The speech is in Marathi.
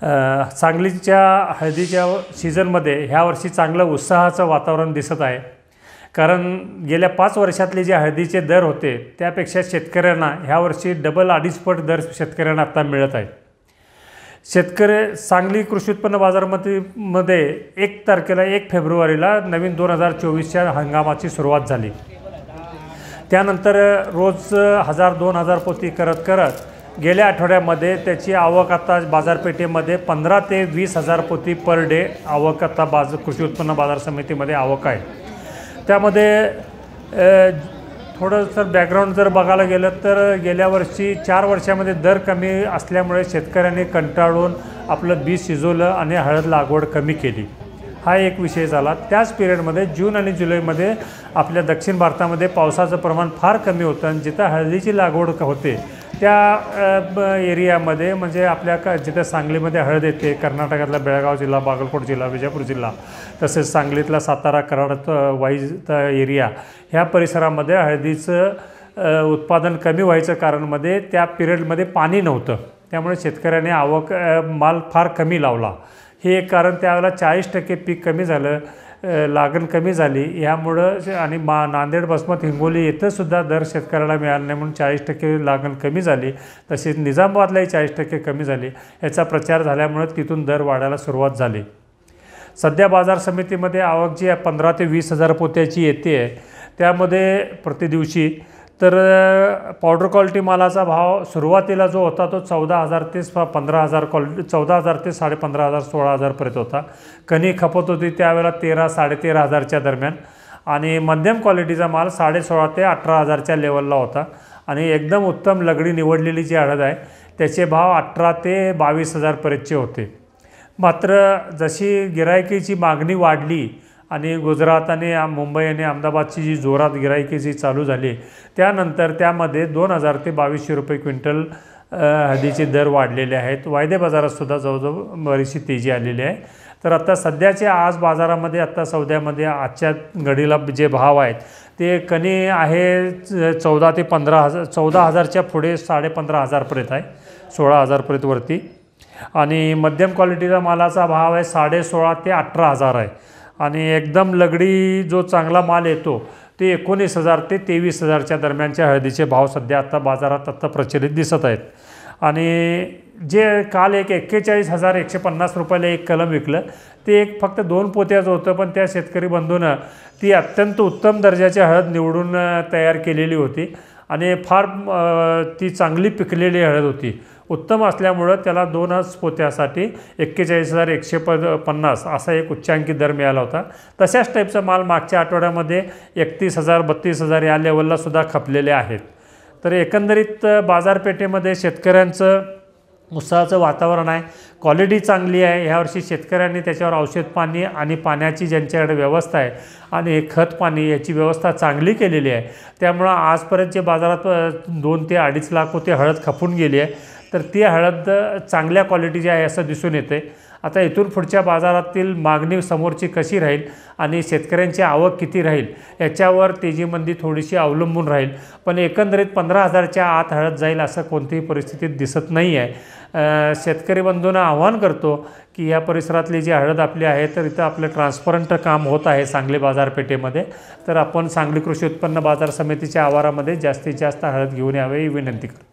सांगलीच्या हळदीच्या सीझनमध्ये ह्या वर्षी चांगलं उत्साहाचं वातावरण दिसत आहे। कारण गेल्या 5 वर्षातले जे हळदीचे दर होते त्यापेक्षा शेतकऱ्यांना ह्या वर्षी डबल 2.5 पट दर शेतकऱ्यांना आता मिळत आहे। शेतकरी सांगली कृषी उत्पन्न बाजारामध्ये 1 तारखेला 1 फेब्रुवारीला नवीन 2024च्या हंगामाची सुरुवात झाली। त्यानंतर रोज 1000-2000 पोती करत गेल्या आठवड्यामध्ये त्याची आवक आता बाजारपेठेमध्ये 15 ते 20 हजार पोती पर डे आवक आता कृषी उत्पन्न बाजार समितीमध्ये आवक आहे। त्यामध्ये थोडंसं बॅकग्राऊंड जर बघायला गेलं तर गेल्या वर्षी 4 वर्षामध्ये दर कमी असल्यामुळे शेतकऱ्यांनी कंटाळून आपलं बी शिजवलं आणि हळद लागवड कमी केली, हा एक विषय झाला। त्याच पिरियडमध्ये जून आणि जुलैमध्ये आपल्या दक्षिण भारतामध्ये पावसाचं प्रमाण फार कमी होतं आणि जिथं हळदीची लागवड होते त्या एरियामध्ये म्हणजे आपल्या जिथं सांगलीमध्ये हळद येते, कर्नाटकातला बेळगाव जिल्हा, बागलकोट जिल्हा, विजापूर जिल्हा, तसेच सांगलीतला सातारा, कराड वाईज एरिया, ह्या परिसरामध्ये हळदीचं उत्पादन कमी व्हायचं कारणमध्ये त्या पिरियडमध्ये पाणी नव्हतं, त्यामुळे शेतकऱ्याने माल फार कमी लावला। हे एक कारण, त्यावेळेला 40% पीक कमी झालं, लागण कमी झाली, ह्यामुळं आणि नांदेड, बसमत, हिंगोली येथंसुद्धा दर शेतकऱ्याला मिळाला नाही म्हणून 40% लागण कमी झाली। तसेच निजामाबादलाही 40% कमी झाली। याचा प्रचार झाल्यामुळे तिथून दर वाढायला सुरुवात झाली। सध्या बाजार समितीमध्ये आवक जी 15 ते 20 हजार पोत्याची येते आहे, त्यामध्ये प्रतिदिवशी तर पावडर क्वालिटी मालाचा भाव सुरुवातीला जो होता तो 14,000 ते 15,000 14,000 ते 15,500 16,000 पर्यंत होता। कणी खपत होती त्यावेळेला 13-13.5 हजारच्या दरम्यान आणि मध्यम क्वालिटीचा माल 16,500 ते 18,000च्या लेवलला होता आणि एकदम उत्तम लगडी निवडलेली जी हळद आहे त्याचे भाव 18 ते 22,000 पर्यंतचे होते। मात्र जशी गिरायकीची मागणी वाढली आणि गुजरात आणि मुंबई आणि अहमदाबादची जी जोरात गिरायकी जी चालू झाली त्यानंतर त्यामध्ये 2,000 ते 2,200 रुपये क्विंटल हळदीचे दर वाढलेले आहेत। वायदे बाजारातसुद्धा जवळजवळ बरीचशी तेजी आलेली आहे। तर आता सध्याचे आज बाजारामध्ये आता सौद्यामध्ये आजच्या घडीला जे भाव आहेत ते कणी आहे 14 ते 15,000, 14,000च्या पुढे 15,500 पर्यंत आहे, 16,000 पर्यंत वरती आणि मध्यम क्वालिटीचा मालाचा भाव आहे 16,500 ते 18,000 आहे आणि एकदम लगडी जो चांगला माल येतो ते 19,000 ते 23,000च्या दरम्यानच्या हळदीचे भाव सध्या आता बाजारात आता प्रचलित दिसत आहेत। आणि जे काल 41,150 रुपयाला एक कलम विकलं ते फक्त 2 पोत्याचं होतं, पण त्या शेतकरी बंधूनं ती अत्यंत उत्तम दर्जाची हळद निवडून तयार केलेली होती आणि फार ती चांगली पिकलेली हळद होती। उत्तम असल्यामुळं त्याला 2 पोत्यासाठी 41,150 असा एक उच्चांकी दर मिळाला होता। तशाच टाईपचा माल मागच्या आठवड्यामध्ये 31,000 32,000 या लेवलला सुद्धा खपलेले आहेत। तर एकंदरीत बाजारपेठेमध्ये शेतकऱ्यांचं उत्साहाचं वातावरण आहे, क्वालिटी चांगली आहे। ह्यावर्षी शेतकऱ्यांनी त्याच्यावर औषध पाणी आणि पाण्याची ज्यांच्याकडे व्यवस्था आहे आणि खत पाणी याची व्यवस्था चांगली केलेली आहे, त्यामुळं आजपर्यंत जे बाजारात 2 ते 2.5 लाख पोते हळद खपून गेली आहे, तर ती हळद चांगल्या क्वालिटीची आहे असं दिसून येते। आता इथून पुढच्या बाजारातील मागणी समोरची कशी राहील आणि शेतकऱ्यांची आवक किती राहील याच्यावर तेजीमंदी थोडीशी अवलंबून राहील, पण एकंदरीत 15,000च्या आत हळद जाईल असं कोणतीही परिस्थितीत दिसत नाही आहे। शेतकरी बंधूंना आव्हान करतो की या परिसरातली जी हळद आपली आहे तर इथं आपलं ट्रान्सपरंट काम होत आहे सांगली बाजारपेठेमध्ये, तर आपण सांगली कृषी उत्पन्न बाजार समितीच्या आवारामध्ये जास्तीत जास्त हळद घेऊन यावे ही विनंती करतो।